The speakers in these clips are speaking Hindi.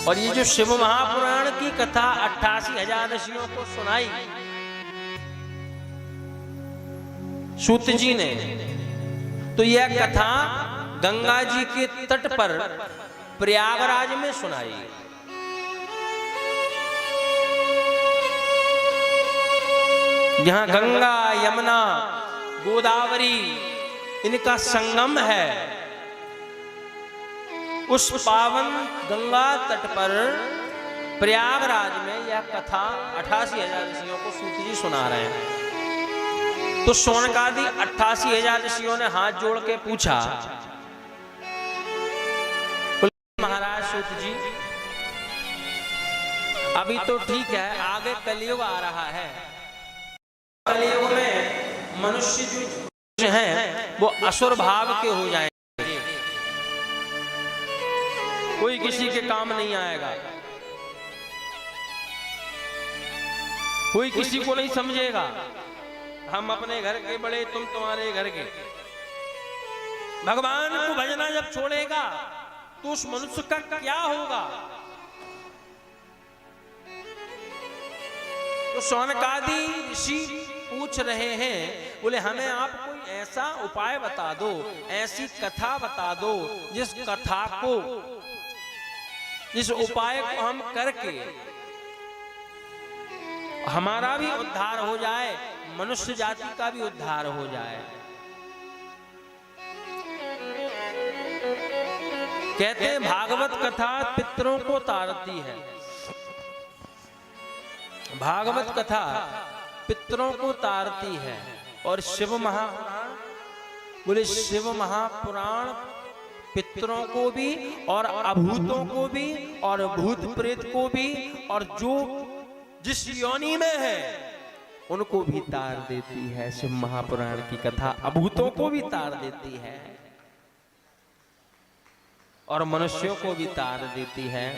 और ये जो शिव महापुराण की कथा 88,000 ऋषियों को सुनाई सूत जी ने, तो यह कथा गंगा जी के तट पर प्रयागराज में सुनाई। यहां गंगा यमुना गोदावरी इनका संगम है। उस पावन गंगा तट पर प्रयागराज में यह कथा 88,000 ऋषियों को सूत जी सुना रहे हैं। तो शौनकादि 88,000 ऋषियों ने हाथ जोड़ के पूछा, महाराज सूत जी, अभी तो ठीक है, आगे कलयुग आ रहा है। कलयुग में मनुष्य जो हैं वो असुर भाव के हो जाएंगे, कोई किसी के काम नहीं आएगा, कोई किसी को नहीं समझेगा। हम अपने घर के बड़े, तुम तुम्हारे घर के। भगवान को भजना जब छोड़ेगा तो उस मनुष्य का क्या होगा? तो शौनकादि ऋषि पूछ रहे हैं, बोले हमें आप कोई ऐसा उपाय बता दो, ऐसी कथा बता दो जिस कथा को, इस उपाय को हम करके हमारा भी उद्धार हो जाए, मनुष्य जाति का भी उद्धार हो जाए। कहते हैं भागवत कथा पितरों को तारती है। भागवत कथा पितरों को तारती है। और शिव महापुराण, बोले शिव महापुराण पितरों को भी और अभूतों को भी और भूत प्रेत को भी और जो जिस योनि में है उनको भी तार देती है। शिव महापुराण की कथा अभूतों को भी तार देती है और मनुष्यों को भी तार देती है।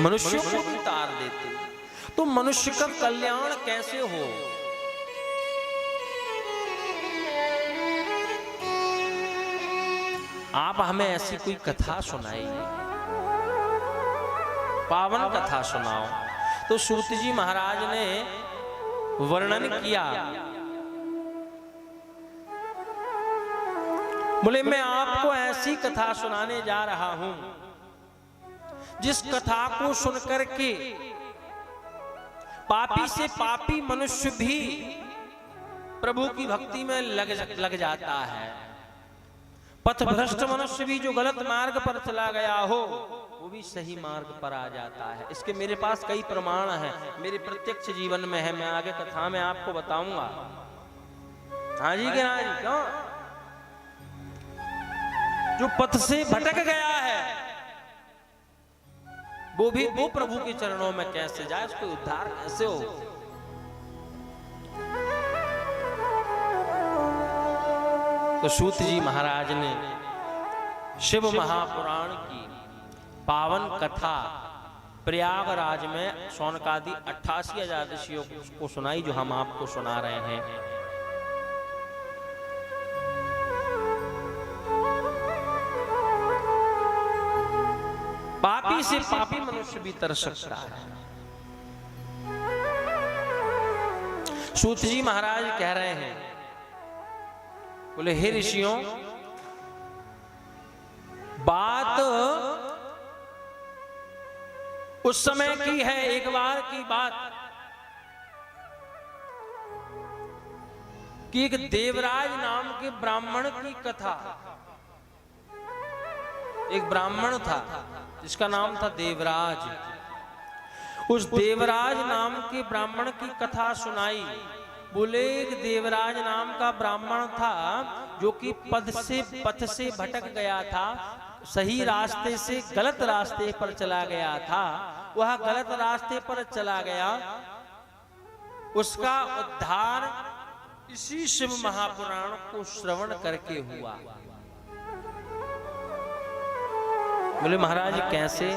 मनुष्यों को भी तार देती है। तो मनुष्य का कल्याण कैसे हो? आप हमें ऐसी कोई कथा सुनाइए, पावन कथा सुनाओ। तो सूत जी महाराज ने वर्णन किया, बोले मैं आपको ऐसी कथा सुनाने जा रहा हूं जिस कथा को सुनकर के पापी से पापी मनुष्य भी प्रभु की भक्ति में लग जाता है। पथभ्रष्ट मनुष्य भी जो गलत मार्ग पर चला गया हो वो भी सही मार्ग पर आ जाता है। इसके मेरे पास कई प्रमाण हैं, मेरे प्रत्यक्ष जीवन में है, मैं आगे कथा में आपको बताऊंगा। हाँ जी कि हाँ जी? क्यों? जो पथ से भटक गया है वो प्रभु के चरणों में कैसे जाए, उसको उद्धार कैसे हो? तो सूत जी महाराज ने शिव महापुराण की पावन कथा प्रयागराज में शौनकादि 88,000 ऋषियों को सुनाई, जो हम आपको सुना रहे हैं। पापी से पापी मनुष्य भी तर सकता है। सूत जी महाराज कह रहे हैं, बोले हे ऋषियों, बात उस समय की है, एक बार की बात कि एक देवराज नाम के ब्राह्मण की कथा। एक ब्राह्मण था जिसका नाम था देवराज। उस देवराज नाम के ब्राह्मण की कथा सुनाई। बोले एक देवराज नाम का ब्राह्मण था जो कि पथ से भटक गया था, सही रास्ते से गलत रास्ते पर चला गया था। वह गलत रास्ते पर चला गया, उसका उद्धार इसी शिव महापुराण को श्रवण करके हुआ। बोले महाराज कैसे?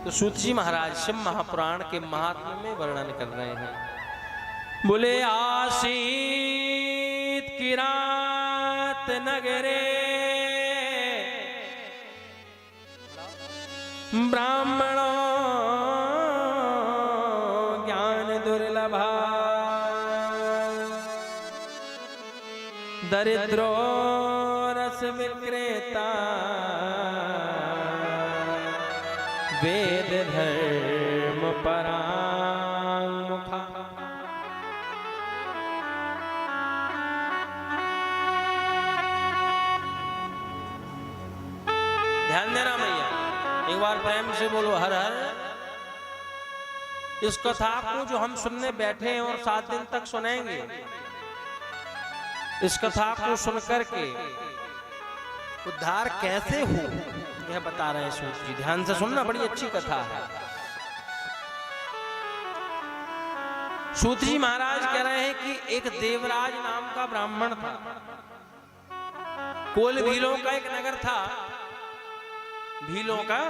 तो सूत जी महाराज शिव महापुराण के महात्म्य में वर्णन कर रहे हैं। बोले आशीत किरात नगरे ब्राह्मणों ज्ञान दुर्लभा दरिद्रो रस विक्रेता वेद धर्म परामुखा। ध्यान देना भैया, एक बार प्रेम से बोलो हर हर। इस कथा को जो हम सुनने बैठे हैं और 7 दिन तक सुनेंगे, इस कथा को सुनकर के उद्धार कैसे हो यह बता रहे हैं सूत जी। ध्यान से सुनना, बड़ी अच्छी कथा है। सूत जी महाराज कह रहे हैं कि एक देवराज नाम का ब्राह्मण था। कोल भीलों का एक नगर था, भीलों का।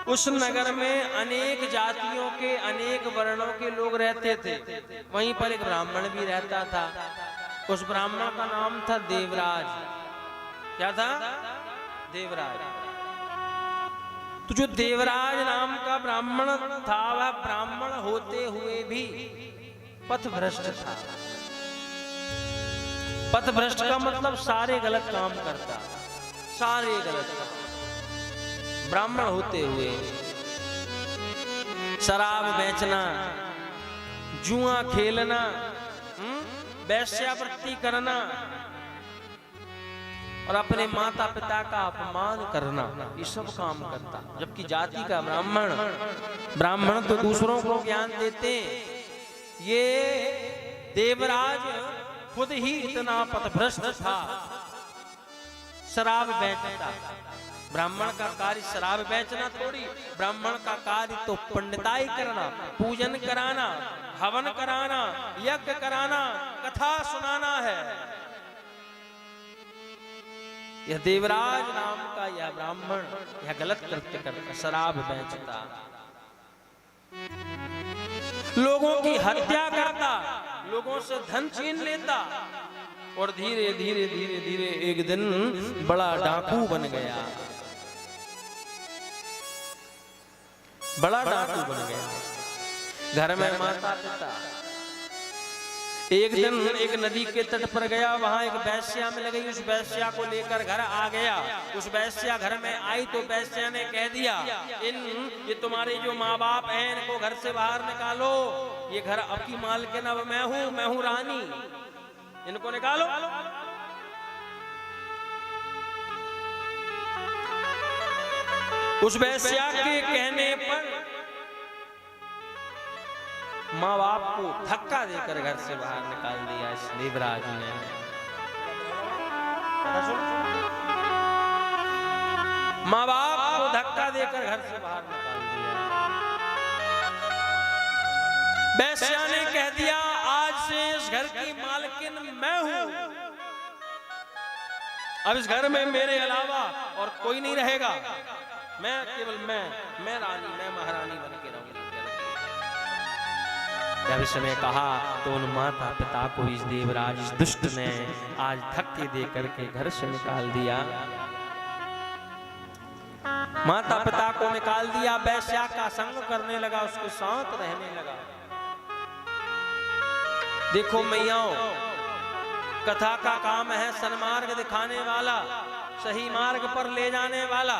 उस नगर में अनेक जातियों के, अनेक वर्णों के लोग रहते थे। वहीं पर एक ब्राह्मण भी रहता था। उस ब्राह्मण का नाम था देवराज। क्या था? देवराज। तो जो देवराज नाम का ब्राह्मण था, वह ब्राह्मण होते हुए भी पथभ्रष्ट था। पथभ्रष्ट का मतलब सारे गलत काम करता, सारे गलत काम। ब्राह्मण होते हुए शराब बेचना, जुआ खेलना, वेश्यावृत्ति करना और अपने माता पिता का अपमान करना, ये सब काम करता। जबकि जाति का ब्राह्मण तो दूसरों को ज्ञान देते। ये देवराज खुद ही इतना पथभ्रष्ट था, शराब बेचता। ब्राह्मण का कार्य शराब बेचना थोड़ी, ब्राह्मण का कार्य तो पंडिताई करना, पूजन कराना, हवन कराना, यज्ञ कराना, कथा सुनाना है। यह देवराज नाम का यह ब्राह्मण यह गलत कृत्य करता, शराब बेचता, लोगों की हत्या करता, लोगों से धन छीन लेता और धीरे धीरे धीरे धीरे एक दिन बड़ा डाकू बन गया। बड़ा डाकू बन गया। घर में माता पिता। एक दिन एक नदी के तट पर गया, वहां एक वेश्या मिल गई। उस वेश्या को लेकर घर आ गया। उस वेश्या घर में आई तो वेश्या ने कह दिया, ये तुम्हारे जो माँ बाप हैं इनको घर से बाहर निकालो। ये घर आपकी मालकिन, अब मैं हूँ रानी, इनको निकालो। उस वेश्या के कहने पर माँ बाप को धक्का देकर घर से बाहर निकाल दिया इस देवराज ने। माँ बाप को धक्का देकर घर से बाहर निकाल दिया। वेश्या ने कह दिया, आज से इस घर की मालकिन मैं हूं। अब इस घर में मेरे अलावा और कोई नहीं रहेगा। मैं केवल मैं रानी, मैं महारानी बन के रहूंगी। जब इसने कहा तो उन माता पिता को इस देवराज, इस दुष्ट ने आज धक्के दे करके घर से निकाल दिया। माता पिता को निकाल दिया, वेश्या का संग करने लगा, उसके साथ रहने लगा। देखो मैयाओं, कथा का काम है सन्मार्ग दिखाने वाला, सही मार्ग पर ले जाने वाला।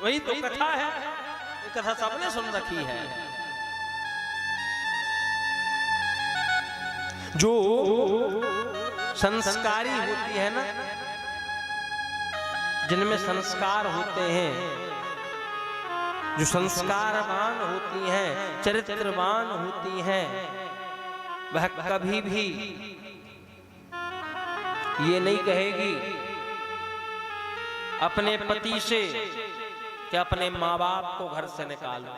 वही तो कथा है। ये कथा सबने सुन रखी है। जो संस्कारी होती है ना, जिनमें संस्कार होते हैं, जो संस्कारवान होती हैं, चरित्रवान होती हैं, वह कभी भी ये नहीं कहेगी अपने पति से कि अपने माँ बाप को घर से निकालो।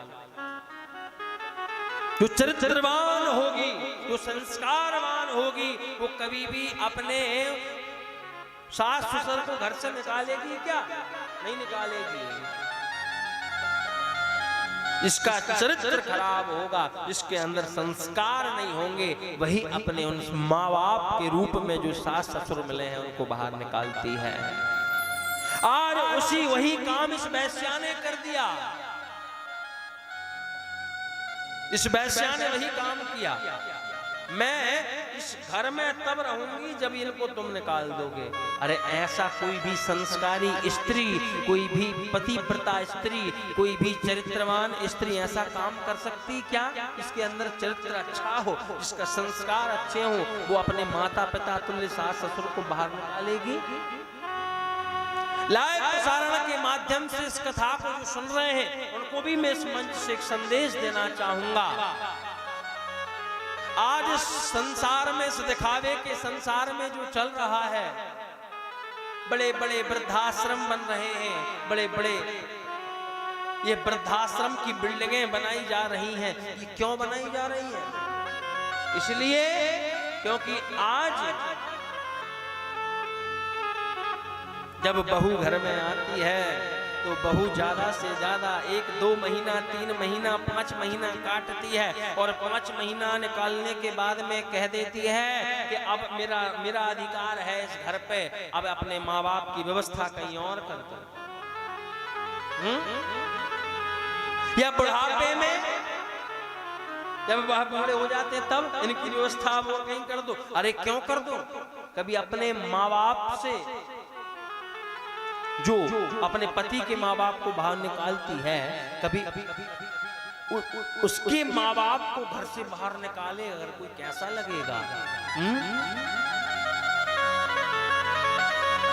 जो चरित्रवान होगी, जो संस्कारवान होगी, वो कभी भी अपने सास ससुर को घर से निकालेगी क्या? नहीं निकालेगी। इसका चरित्र खराब होगा, जिसके अंदर संस्कार नहीं होंगे, वही अपने उन माँ बाप के रूप में जो सास ससुर मिले हैं उनको बाहर निकालती है। आज वही काम इस वैश्या ने कर दिया। इस वैश्या ने वही काम किया। मैं इस घर में तब रहूंगी जब इनको तुम निकाल दोगे। अरे ऐसा कोई भी संस्कारी स्त्री, कोई भी पतिव्रता स्त्री, कोई भी चरित्रवान स्त्री ऐसा काम कर सकती क्या? इसके अंदर चरित्र अच्छा हो, इसका संस्कार अच्छे हो, वो अपने माता पिता तुल्य सास ससुर को बाहर निकालेगी? लाइव प्रसारण के माध्यम से इस कथा को जो सुन रहे हैं उनको भी मैं इस मंच से एक संदेश देना चाहूंगा। आज इस संसार में, इस दिखावे के संसार में जो चल रहा है, बड़े बड़े वृद्धाश्रम बन रहे हैं, बड़े बड़े ये वृद्धाश्रम की बिल्डिंगें बनाई जा रही हैं। ये क्यों बनाई जा रही हैं? इसलिए क्योंकि आज जब बहू घर में आती है तो बहू ज्यादा से ज्यादा 1, 2 महीना, 3 महीना, 5 महीना काटती है और 5 महीना निकालने के बाद में कह देती है कि अब मेरा अधिकार है इस घर पे, अब अपने माँ बाप की व्यवस्था कहीं और कर दो। या बुढ़ापे में जब वह बूढ़े हो जाते हैं तब इनकी व्यवस्था वो कहीं कर दो। अरे क्यों कर दो? कभी अपने माँ बाप से, जो अपने पति के माँ बाप को बाहर निकालती है, कभी उसके माँ बाप को घर से बाहर निकाले अगर कोई, कैसा लगेगा?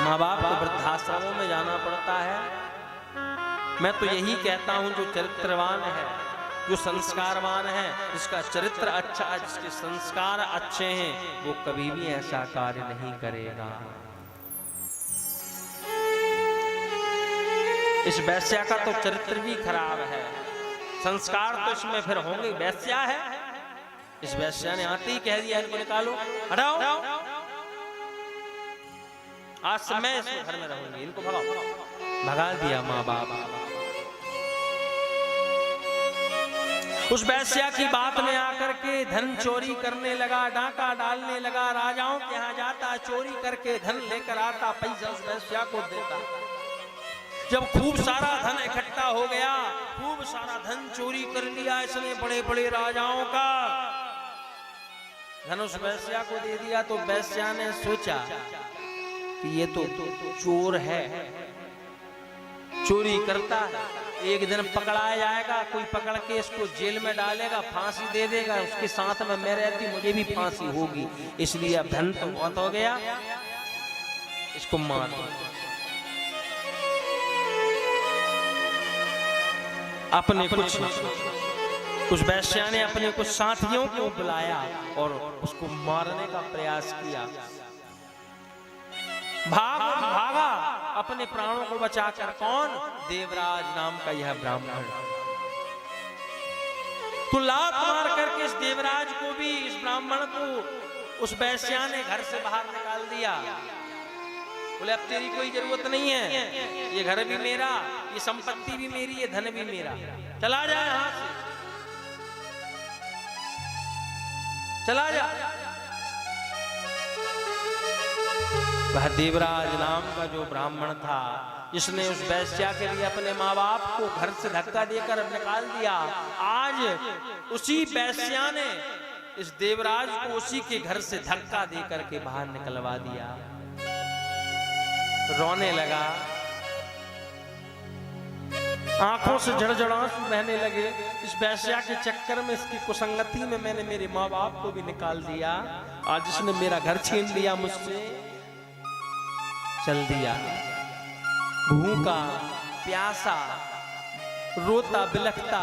माँ बाप को वृद्धाश्रमों में जाना पड़ता है। मैं तो यही कहता हूं, जो चरित्रवान है, जो संस्कारवान है, जिसका चरित्र अच्छा है, जिसके संस्कार अच्छे हैं, वो कभी भी ऐसा कार्य नहीं करेगा। इस वैश्या का तो चरित्र भी खराब है, संस्कार तो इसमें फिर होंगे। वैश्या है, इस वैश्या ने आते ही कह दिया इनको निकालो, हटाओ, आज से मैं इस घर में रहूंगी, इनको भगाओ। भगा दिया माँ बाप। उस वैश्या की बात में आकर के धन चोरी करने लगा, डाका डालने लगा, राजाओं के यहाँ जाता, चोरी करके धन लेकर आता, पैसा उस वैश्या को देता। जब खूब सारा धन इकट्ठा हो गया, खूब सारा धन चोरी कर लिया इसने बड़े बड़े राजाओं का, धन उस वैश्या को दे दिया। तो वैश्या ने सोचा कि ये तो चोर है, चोरी करता है, एक दिन पकड़ा जाएगा, कोई पकड़ के इसको जेल में डालेगा, फांसी दे देगा, उसके साथ में मैं रहती, मुझे भी फांसी होगी, इसलिए अब धन तो बहुत हो गया, इसको मार दो। अपने कुछ वैश्या ने अपने कुछ साथियों को बुलाया और उसको मारने का प्रयास किया। भागा अपने प्राणों को बचाकर। कौन? देवराज नाम का यह ब्राह्मण। तो लात मार करके इस देवराज को भी, इस ब्राह्मण को उस वैश्या ने घर से बाहर निकाल दिया। बोले अब तेरी कोई जरूरत नहीं है, ये घर भी मेरा, ये संपत्ति भी मेरी, ये धन भी मेरा, चला जा यहां से, चला जा। वह देवराज नाम का जो ब्राह्मण था, जिसने उस वैश्या के लिए अपने माँ बाप को घर से धक्का देकर निकाल दिया, आज उसी वैश्या ने इस देवराज को उसी के घर से धक्का देकर के बाहर निकलवा दिया। रोने लगा, आंखों से झड़झड़ आंसू बहने लगे। इस वैश्या के चक्कर में, इसकी कुसंगति में मैंने मेरे माँ बाप को भी निकाल दिया, आज इसने मेरा घर छीन लिया मुझसे, चल दिया। भूखा प्यासा रोता बिलखता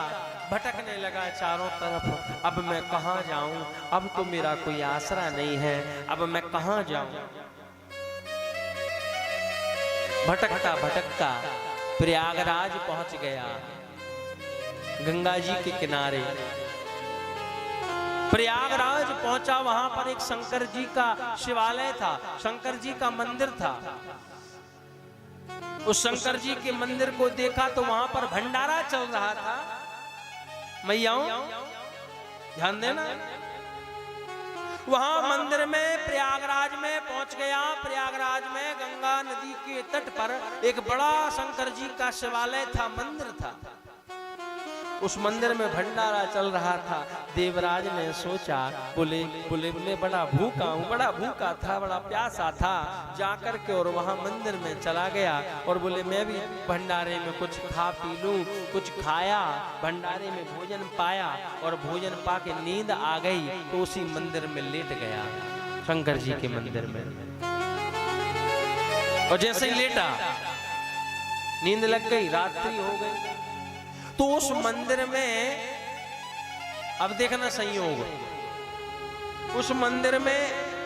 भटकने लगा चारों तरफ। अब मैं कहाँ जाऊं? अब तो मेरा कोई आसरा नहीं है, अब मैं कहाँ जाऊं? भटकता भटकता प्रयागराज पहुंच गया, गंगा जी के किनारे। प्रयागराज पहुंचा, वहां पर एक शंकर जी का शिवालय था, शंकर जी का मंदिर था। उस शंकर जी के मंदिर को देखा तो वहां पर भंडारा चल रहा था। मैयाओं ध्यान देना। वहां मंदिर में प्रयागराज में पहुंच गया। प्रयागराज में गंगा नदी के तट पर एक बड़ा शंकर जी का शिवालय था, मंदिर था। उस मंदिर में भंडारा चल रहा था। देवराज ने सोचा, बोले बोले बोले बड़ा भूखा हूँ, बड़ा भूखा था, बड़ा प्यासा था, जाकर के और वहां मंदिर में चला गया और बोले मैं भी भंडारे में कुछ खा पी लूं। कुछ खाया, भंडारे में भोजन पाया और भोजन पा के नींद आ गई तो उसी मंदिर में लेट गया, शंकर जी के मंदिर में। और जैसे ही लेटा नींद लग गई, रात्रि हो गई। तो उस मंदिर में अब देखना संयोग, उस मंदिर में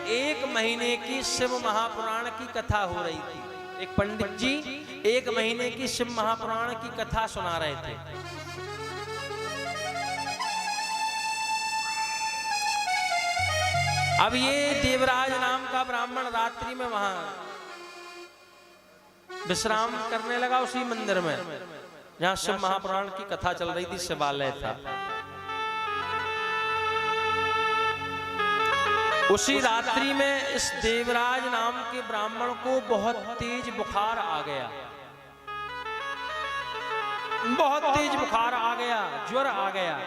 1 महीने की शिव महापुराण की कथा हो रही थी। एक पंडित जी 1 महीने की शिव महापुराण की कथा सुना रहे थे। अब ये देवराज नाम का ब्राह्मण रात्रि में वहां विश्राम करने लगा उसी मंदिर में जहां शिव महापुराण की कथा चल रही थी, शिवालय था। उसी रात्रि में इस देवराज नाम के ब्राह्मण को बहुत तेज बुखार आ गया, बहुत तेज बुखार आ गया, ज्वर आ गया।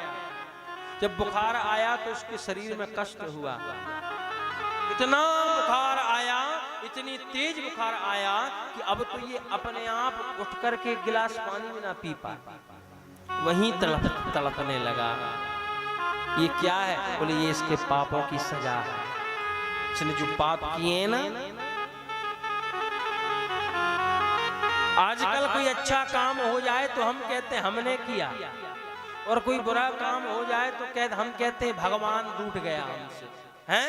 जब बुखार आया तो उसके शरीर में कष्ट हुआ। इतना बुखार आया, इतनी तेज बुखार आया कि अब तो ये अपने आप उठ करके गिलास पानी में ना पी पाए, वहीं तड़पने लगा। ये क्या है? बोले ये इसके पापों की सजा है। इसने जो पाप किए ना, आजकल कोई अच्छा काम हो जाए तो हम कहते हैं हमने किया, और कोई बुरा काम हो जाए तो हम कहते हैं भगवान रूठ गया हमसे, हैं?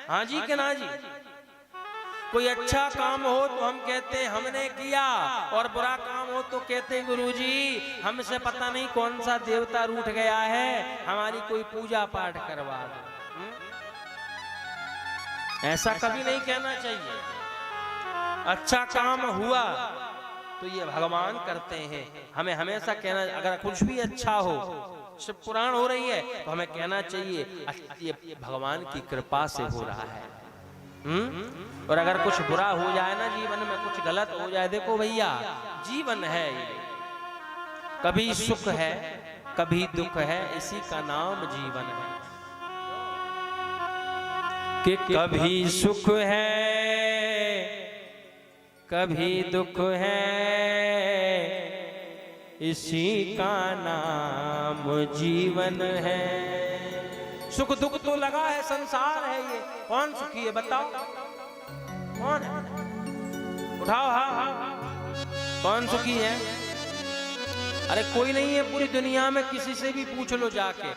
हाँ जी कि ना जी? कोई अच्छा काम हो तो हम कहते हैं हमने किया, और बुरा काम हो तो कहते हैं गुरुजी हमसे पता नहीं कौन सा देवता रूठ गया है, हमारी कोई पूजा पाठ करवा दो। ऐसा कभी नहीं कहना चाहिए। अच्छा काम हुआ तो ये भगवान करते हैं, हमें हमेशा कहना, अगर कुछ भी अच्छा हो, शिव पुराण हो रही है तो हमें कहना चाहिए ये भगवान की कृपा से हो रहा है। और अगर कुछ बुरा हो जाए ना जीवन में, कुछ गलत हो जाए, देखो भैया जीवन है ये, कभी सुख है कभी दुख है, इसी का नाम जीवन है। कि कभी सुख है कभी दुख है, इसी का नाम जीवन है। सुख दुख तो लगा है, संसार है ये, कौन सुखी है बताओ? कौन है? उठाओ हाँ हाँ, कौन सुखी है? अरे कोई नहीं है पूरी दुनिया में, किसी से भी पूछ लो जाके।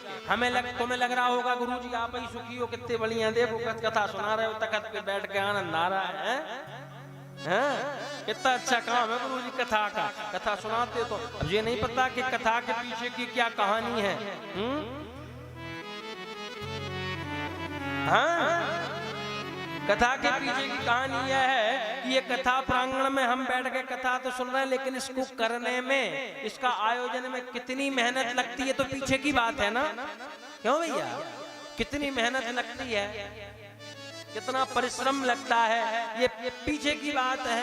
तुम्हें लग रहा होगा गुरुजी आप ही सुखी हो, कितने बढ़िया, देखो कथा सुना रहे हो, तखत पे बैठ के आनंद आ रहा है। कितना अच्छा काम है गुरुजी कथा का, कथा सुनाते तो। अब ये नहीं पता कि कथा के पीछे की क्या कहानी है। हाँ, कथा के पीछे की कहानी यह है कि ये कथा प्रांगण में हम बैठ के कथा तो सुन रहे हैं, लेकिन इसको करने में, इसका आयोजन में कितनी मेहनत लगती है तो पीछे की बात है ना। क्यों भैया? कितनी मेहनत लगती है, कितना परिश्रम लगता है, ये पीछे की बात है।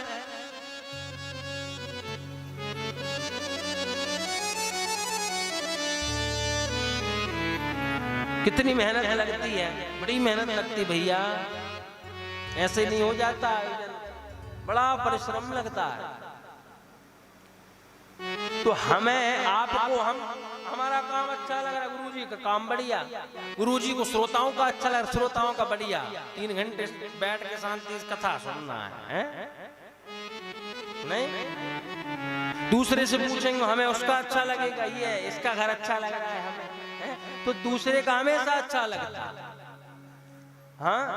कितनी मेहनत लगती है, बड़ी मेहनत लगती भैया, ऐसे नहीं हो जाता, बड़ा परिश्रम लगता है। तो हमें आपको हमारा काम अच्छा लग रहा है, गुरुजी का काम बढ़िया, गुरुजी को श्रोताओं का अच्छा लग रहा है, श्रोताओं का बढ़िया, 3 घंटे बैठ के शांति से कथा सुनना है? नहीं, दूसरे से पूछेंगे हमें उसका अच्छा लगेगा, ये इसका घर अच्छा लग रहा है हमें, तो दूसरे का हमेशा अच्छा लगता है। हाँ,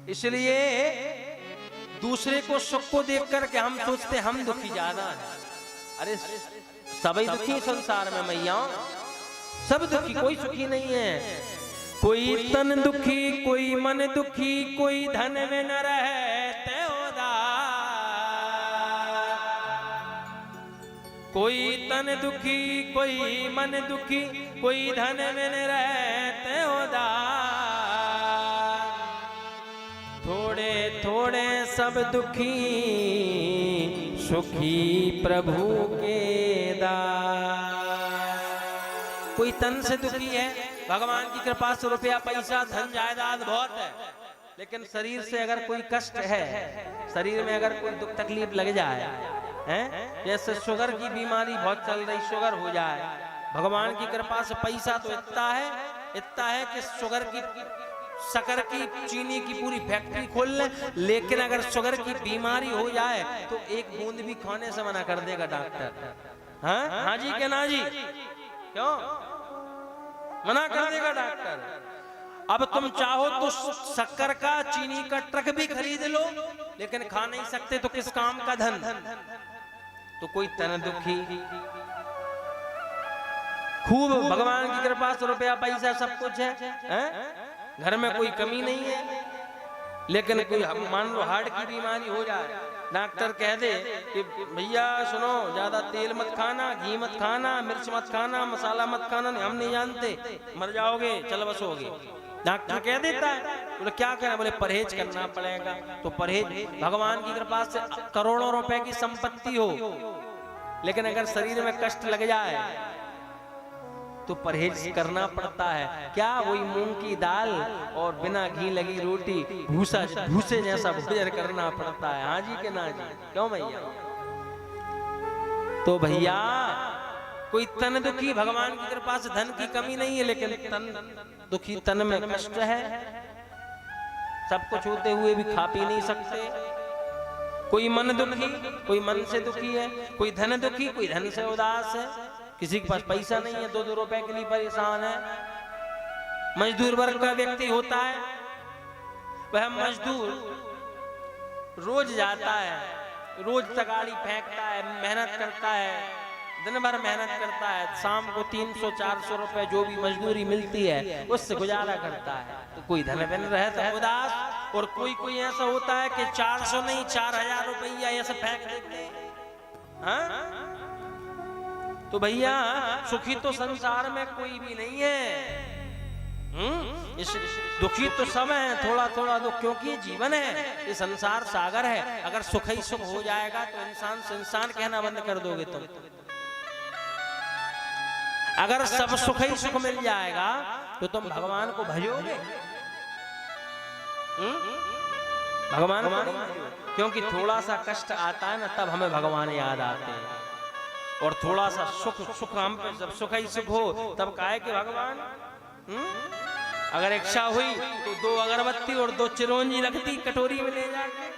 इसलिए दूसरे को सुख को देख करके हम सोचते हम दुखी ज्यादा है। अरे सभी दुखी संसार में मैया, सब दुखी, कोई सुखी नहीं है। कोई तन दुखी, कोई मन दुखी, कोई धन में न रहते उदार, कोई तन दुखी कोई मन दुखी, कोई धन बिन रहते उदास, थोड़े थोड़े सब दुखी, सुखी प्रभु के दास। कोई तन से दुखी है, भगवान की कृपा से रुपया पैसा धन जायदाद बहुत है, लेकिन शरीर से अगर कोई कष्ट है, शरीर में अगर कोई दुख तकलीफ लग जाए, हैं जैसे शुगर की बीमारी बहुत चल रही, शुगर हो जाए, भगवान की कृपा से पैसा तो इतना है कि शुगर की शक्कर की चीनी की पूरी फैक्ट्री खोल ले, लेकिन अगर शुगर की बीमारी हो जाए तो एक बूंद भी खाने से मना कर देगा डॉक्टर। हाँ जी के ना जी, क्यों मना कर देगा डॉक्टर। अब तुम चाहो तो शक्कर का चीनी का ट्रक भी खरीद लो, लेकिन खा नहीं सकते तो किस काम का धन। तो कोई तन दुखी, खूब भगवान की कृपा से रुपया पैसा सब कुछ है, घर में कोई कमी नहीं है, लेकिन कोई मान लो हार्ट की बीमारी हो जाए, डॉक्टर कह दे कि भैया सुनो ज्यादा तेल मत खाना, घी मत खाना, मिर्च मत खाना, मसाला मत खाना, हम नहीं जानते मर जाओगे चल बसोगे, डॉक्टर कह देता है। बोले क्या करें, बोले परहेज करना पड़ेगा। तो परहेज, भगवान की कृपा से करोड़ों रुपए की संपत्ति हो, लेकिन अगर शरीर में कष्ट लग जाए तो परहेज करना पड़ता है। क्या, वही मूंग की दाल और बिना घी लगी रोटी, भूसे जैसा भोजन करना पड़ता है। हाँ जी के ना जी, क्यों भैया। तो भैया कोई तन दुखी, भगवान की कृपा से धन की कमी नहीं है, लेकिन तन दुखी, तन में कष्ट है, सब कुछ होते हुए भी खा पी नहीं सकते। कोई मन दुखी, कोई मन से दुखी है, कोई धन दुखी, कोई धन से उदास है, किसी के पास पैसा नहीं है, 2-2 रुपए के लिए परेशान है। मजदूर वर्ग का व्यक्ति होता है, वह मजदूर रोज जाता है, रोज तगाड़ी फेंकता है, मेहनत करता है, दिन भर मेहनत करता है, शाम को 300-400 रुपए जो भी मजदूरी मिलती है उससे गुजारा करता है। तो कोई धन बिन रहता है उदास, और कोई ऐसा होता है कि 400 नहीं 4000 रुपया ऐसे फेंक देते हैं। तो भैया सुखी तो संसार में कोई भी नहीं है, इस दुखी तो सब है, थोड़ा थोड़ा दुख, क्योंकि ये जीवन है, ये संसार सागर है। अगर सुख ही सुख हो जाएगा तो इंसान से इंसान कहना बंद कर दोगे तुम। अगर सब सुख ही सुख मिल जाएगा तो तुम भगवान को भजोगे, भगवान को, क्योंकि थोड़ा सा कष्ट आता है ना तब हमें भगवान याद आते हैं, और थोड़ा सा सुख हम पे, जब सुख ही सुख हो तब काहे कि भगवान। अगर इच्छा हुई तो 2 अगरबत्ती और 2 चिरौंजी रखती कटोरी में ले जाके,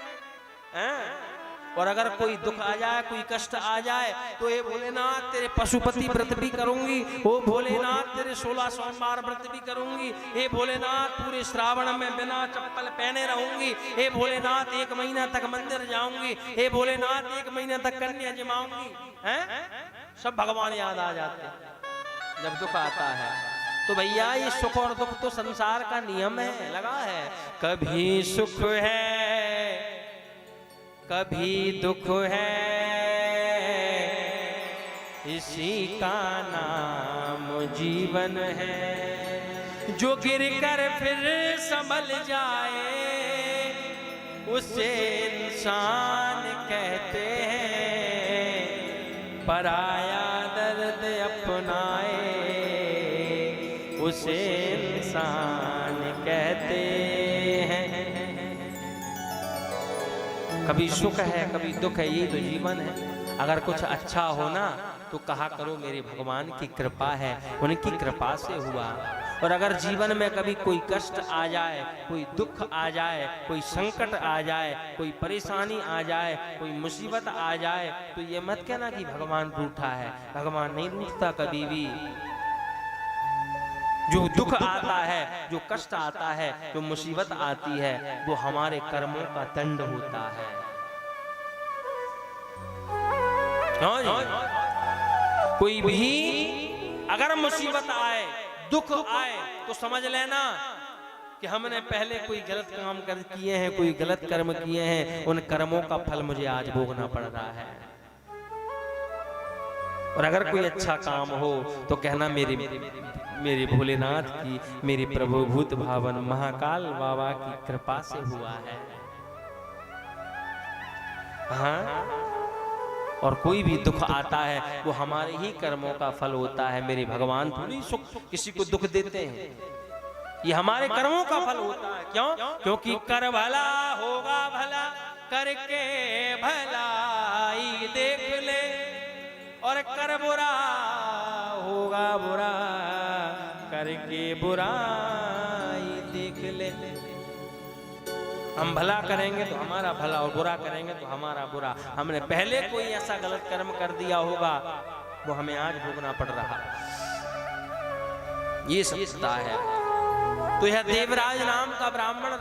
और अगर कोई दुख आ जाए, कोई कष्ट आ जाए तो ये भोलेनाथ तेरे पशुपति व्रत भी करूंगी, ओ भोलेनाथ तेरे 16 सोमवार व्रत भी करूंगी, हे भोलेनाथ पूरे श्रावण में बिना चप्पल पहने रहूंगी, हे भोलेनाथ 1 महीना तक मंदिर जाऊंगी, हे भोलेनाथ 1 महीना तक कन्या जमाऊंगी, हैं सब भगवान याद आ जाते जब दुख आता है। तो भैया ये सुख और दुख तो संसार का नियम है, लगा है, कभी सुख है कभी दुख है, इसी का नाम जीवन है, जो गिर कर फिर संभल जाए उसे इंसान कहते हैं, पराया दर्द अपनाए उसे इंसान कहते हैं। कभी सुख है कभी दुख है, ये तो जीवन है। अगर कुछ अच्छा हो ना तो कहा करो मेरे भगवान की कृपा है, उनकी कृपा से हुआ। और अगर जीवन में कभी कोई कष्ट आ जाए, कोई दुख आ जाए, कोई संकट आ जाए, कोई परेशानी आ जाए, कोई मुसीबत आ जाए, तो ये मत कहना कि भगवान रूठा है। भगवान नहीं रूठता कभी भी। जो दुख आता है, जो कष्ट आता है, जो मुसीबत आती है, वो हमारे कर्मों का दंड होता है। कोई भी अगर मुसीबत आए, दुख आए, तो समझ लेना कि हमने पहले कोई गलत काम किए हैं, कोई गलत कर्म किए हैं, उन कर्मों का फल मुझे आज भोगना पड़ रहा है। और अगर कोई अच्छा काम हो तो कहना मेरे भोलेनाथ की, मेरे प्रभु भूत भावन महाकाल बाबा की कृपा से हुआ है। हाँ, और कोई भी दुख आता है वो हमारे ही कर्मों का फल होता है। मेरे भगवान थोड़ी सुख किसी को दुख देते हैं, ये हमारे कर्मों का फल होता है। क्यों? क्योंकि कर भला होगा भला, करके भलाई देख ले, और कर बुरा होगा बुरा, करके बुराई देख ले। हम भला करेंगे तो हमारा भला, और बुरा करेंगे तो हमारा बुरा। हमने पहले कोई ऐसा गलत कर्म कर दिया होगा, वो हमें आज भोगना पड़ रहा। ये सत्ता है। तो यह देवराज नाम का ब्राह्मण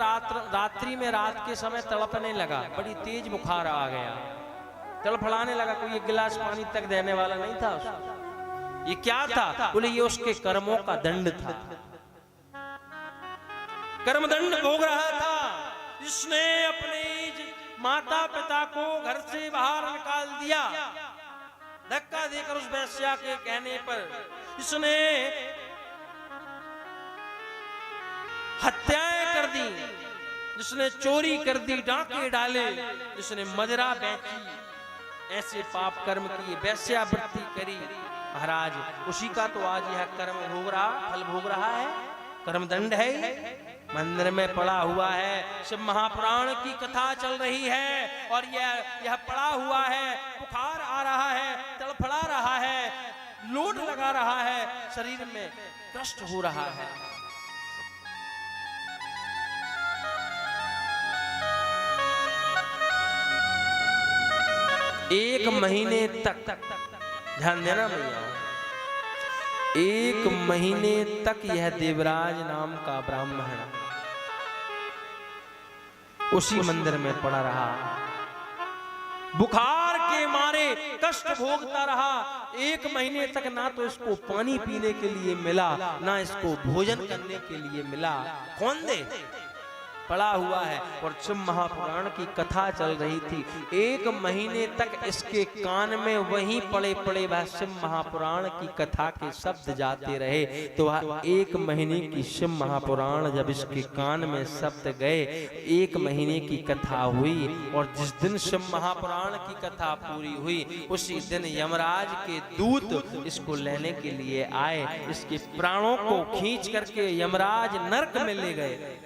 रात्रि में, रात के समय तड़पने लगा, बड़ी तेज बुखार आ गया, तड़फड़ाने लगा। कोई एक गिलास पानी तक देने वाला नहीं था उसको। ये क्या था? बोले ये उसके कर्मों का दंड था, कर्म दंड भोग रहा था। इसने अपने माता पिता को घर से बाहर निकाल दिया, धक्का देकर उस वैश्या के कहने पर इसने हत्याएं कर दी, जिसने चोरी कर दी, डांके डाले, जिसने मदिरा बेची, ऐसे पाप कर्म किए, वैश्यावृत्ति करी। महाराज उसी का तो आज यह कर्म भोग रहा, फल भोग रहा है, कर्म दंड है। मंदिर में पड़ा हुआ है, शिव महापुराण की कथा चल रही है, और यह पड़ा हुआ है, बुखार आ रहा है, तड़फड़ा रहा है, लोट लगा रहा है, शरीर में कष्ट हो रहा है। एक महीने तक, ध्यान देना भैया, एक महीने तक यह देवराज नाम का ब्राह्मण उसी मंदिर में पड़ा रहा, बुखार के मारे कष्ट भोगता रहा। एक महीने तक ना तो इसको पानी पीने के लिए मिला, ना इसको भोजन करने के लिए मिला। कौन दे? पड़ा हुआ है, और शिव महापुराण की कथा चल रही थी। एक महीने तक इसके कान में वहीं पड़े पड़े वह शिव महापुराण की कथा के शब्द जाते रहे। तो एक महीने की शिव महापुराण जब इसके कान में शब्द गए, एक महीने की कथा हुई, और जिस दिन शिव महापुराण की कथा पूरी हुई, उसी दिन यमराज के दूत इसको लेने के लिए आए। इसके प्राणों को खींच करके यमराज नरक में ले गए।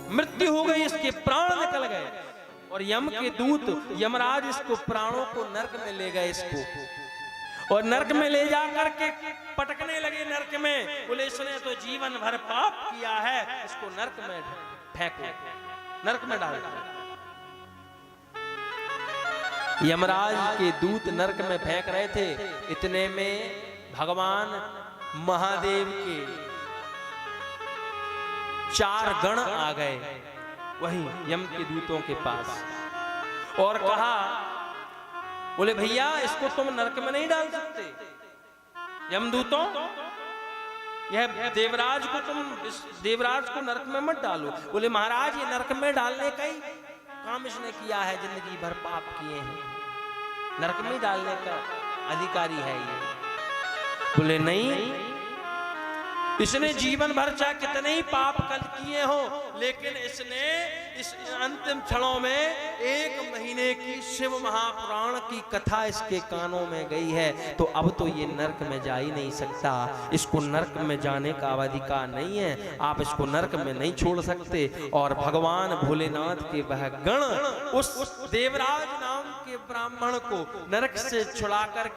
मृत्यु हो गई, इसके प्राण निकल गए, और यम के दूत यमराज इसको प्राणों को नरक में ले गए इसको, और नरक में ले जा करके पटकने लगे नरक में। बोले इसने तो जीवन भर पाप किया है, इसको नरक में फेंको, नरक में डाल। यमराज के दूत नरक में फेंक रहे थे, इतने में भगवान महादेव के 4 गण आ गए वहीं यम के दूतों के पास, और कहा, बोले भैया इसको तुम नरक में नहीं डाल सकते, यमदूतों, यह देवराज को तुम, इस देवराज को नरक में मत डालो। बोले महाराज ये नरक में डालने का ही काम इसने किया है, जिंदगी भर पाप किए हैं, नरक में डालने का अधिकारी है ये। बोले नहीं, इसने जीवन भर चाहे कितने ही पाप कल किए हो, लेकिन इसने इस अंतिम क्षणों में एक महीने की शिव महापुराण की कथा इसके कानों में गई है, तो अब तो ये नरक में जा ही नहीं सकता, इसको नरक में जाने का अधिकार नहीं है, आप इसको नरक में नहीं छोड़ सकते। और भगवान भोलेनाथ के वह गण उस देवराज नाम के ब्राह्मण को नरक से छुड़ाकर